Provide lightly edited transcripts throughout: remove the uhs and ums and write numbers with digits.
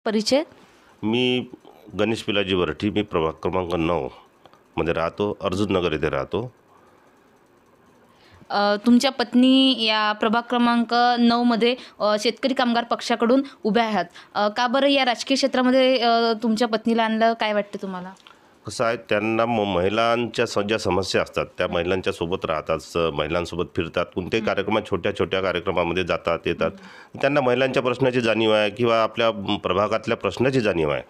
परिचय? मी गणेश पिलाजी वरठी, मी प्रभाग क्रमांक 9 मध्ये राहतो, अर्जुन नगर येथे राहतो. तुमच्या पत्नी या प्रभाग क्रमांक 9 मध्ये शेतकरी कामगार पक्षाकडून उभ्या आहात. का बरं या राजकीय क्षेत्रामध्ये तुमच्या पत्नीला आणलं, काय वाटतं तुम्हाला? कसं आहे, त्यांना महिलांच्या ज्या समस्या असतात त्या महिलांच्या सोबत राहतात, महिलांसोबत फिरतात, कोणत्याही कार्यक्रमात छोट्या छोट्या कार्यक्रमामध्ये जातात येतात. त्यांना महिलांच्या प्रश्नाची जाणीव आहे किंवा आपल्या प्रभागातल्या प्रश्नाची जाणीव आहे.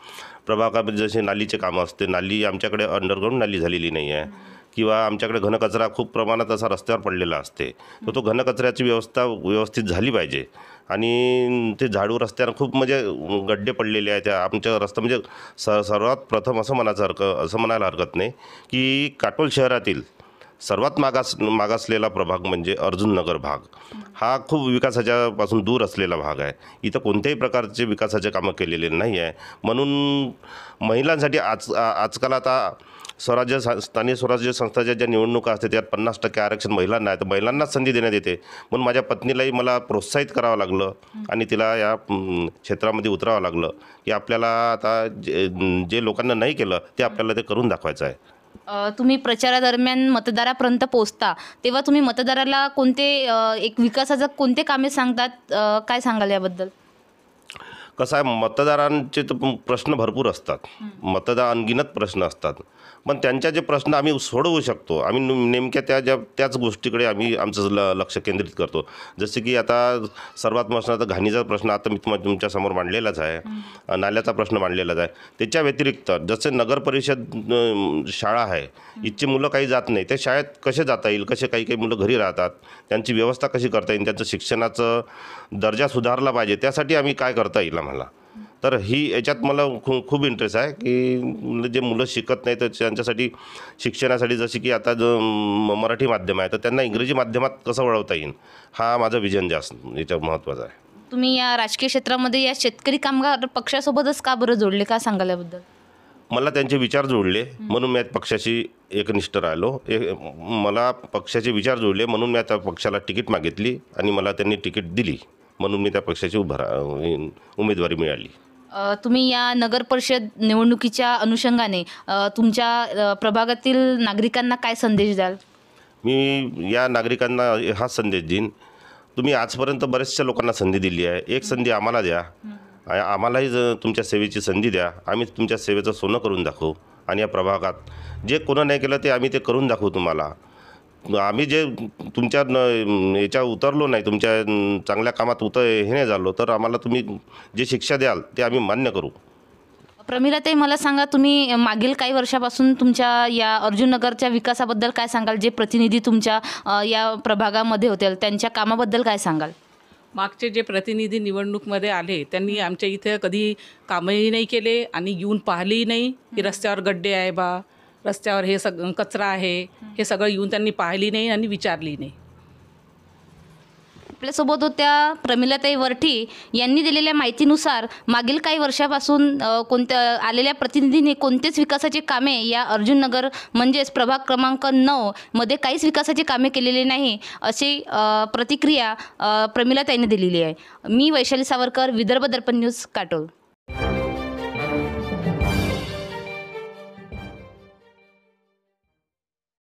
प्रभागामध्ये जसे नालीचे कामं असते, नाली आमच्याकडे अंडरग्राऊंड नाली झालेली नाही आहे किंवा आमच्याकडे घनकचरा खूप प्रमाणात असा रस्त्यावर पडलेला असते, तर तो घनकचऱ्याची व्यवस्था व्यवस्थित झाली पाहिजे. आणि ते झाडू रस्त्यावर खूप म्हणजे गड्डे पडलेले आहेत. त्या आमच्या रस्ता म्हणजे सर्वात प्रथम असं म्हणायला हरकत नाही की काटोल शहरातील सर्वात मागासलेला प्रभाग म्हणजे अर्जुन नगर भाग हा खूप विकासाच्या पासून दूर असलेला भाग आहे. इथं कोणत्याही प्रकारचे विकासाचे कामं केलेले नाही आहे. म्हणून महिलांसाठी आजकाल आता स्थानिक स्वराज्य संस्थाच्या ज्या निवडणुका असतात त्यात 50% आरक्षण महिलांना आहे, तर महिलांनाच संधी देण्यात येते. म्हणून माझ्या पत्नीलाही मला प्रोत्साहित करावं लागलं आणि तिला या क्षेत्रामध्ये उतरावं लागलं की आपल्याला आता जे लोकांना नाही केलं ते आपल्याला ते करून दाखवायचं आहे. तुम्ही प्रचारादरम्यान मतदारापर्यंत पोहोचता तेव्हा तुम्ही मतदाराला कोणते एक विकासाचं कोणते कामे सांगतात, काय सांगाल याबद्दल? कसं आहे, मतदारांचे तर प्रश्न भरपूर असतात, अनगिनत प्रश्न असतात, पण त्यांच्या जे प्रश्न आम्ही सोडवू शकतो, आम्ही नेमक्या त्याच गोष्टीकडे आम्ही आमचं लक्ष केंद्रित करतो. जसे की आता सर्वात महत्त्वाचा घाणीचा प्रश्न आता मी तुमच्यासमोर मांडलेलाच आहे, नाल्याचा प्रश्न मांडलेलाच आहे. त्याच्या व्यतिरिक्त जसे नगर परिषद शाळा आहे, इथची मुलं काही जात नाही, त्या शाळेत कसे जाता येईल, कसे काही मुलं घरी राहतात, त्यांची व्यवस्था कशी करता येईल, त्यांचं शिक्षणाचं दर्जा सुधारला पाहिजे, त्यासाठी आम्ही काय करता येईल आम्हाला. तर याच्यात मला खूप इंटरेस्ट आहे की जे मुलं शिकत नाही तर त्यांच्यासाठी शिक्षणासाठी, जसे की आता जो मराठी माध्यम आहे तर त्यांना इंग्रजी माध्यमात कसं वळवता येईल, हा माझा विजन जास्त याच्या महत्त्वाचा आहे. तुम्ही या राजकीय क्षेत्रामध्ये या शेतकरी कामगार पक्षासोबतच का बरं जोडले, का सांगाल याबद्दल? मला त्यांचे विचार जोडले म्हणून मी पक्षाशी एकनिष्ठ राहिलो. मला पक्षाचे विचार जोडले म्हणून मी त्या पक्षाला तिकीट मागितली आणि मला त्यांनी तिकीट दिली, म्हणून मी त्या पक्षाची उमेदवारी मिळाली. तुम्ही या नगर परिषद निवडणुकीच्या अनुषंगाने तुमच्या प्रभागातील नागरिकांना काय संदेश द्याल? मी या नागरिकांना हा संदेश देईन, तुम्ही आजपर्यंत बऱ्याचशा लोकांना संधी दिली आहे, एक संधी आम्हाला द्या, आम्हालाही तुमच्या सेवेची संधी द्या. आम्ही तुमच्या सेवेचं सोनं करून दाखवू आणि या प्रभागात जे कोणं नाही केलं ते आम्ही ते करून दाखवू तुम्हाला. आम्ही जे तुमच्या याच्या उतरलो नाही, तुमच्या चांगल्या कामात हे नाही झालो, तर आम्हाला तुम्ही जे शिक्षा द्याल ते आम्ही मान्य करू. प्रमिलाताई, मला सांगा, तुम्ही मागील काही वर्षापासून तुमच्या या अर्जुन नगरच्या विकासाबद्दल काय सांगाल? जे प्रतिनिधी तुमच्या या प्रभागामध्ये होते त्यांच्या कामाबद्दल काय सांगाल? मागचे जे प्रतिनिधी निवडणूकमध्ये आले त्यांनी आमच्या इथे कधी कामही नाही केले आणि येऊन पाहिलेही नाही की रस्त्यावर गड्डे आहे बा, रस्त्यावर हे कचरा आहे, हे सगळं येऊन त्यांनी पाहिली नाही आणि विचारली नाही. आपल्यासोबत होत्या प्रमिलाताई वरठी यांनी दिलेल्या माहितीनुसार मागील काही वर्षापासून आलेल्या प्रतिनिधींनी कोणतेच विकासाची कामे या अर्जुन नगर म्हणजेच प्रभाग क्रमांक 9 मध्ये काहीच विकासाची कामे केलेली नाही, अशी प्रतिक्रिया प्रमिलाताईंनी दिलेली आहे. मी वैशाली सावरकर, विदर्भ दर्पण न्यूज, काटोल.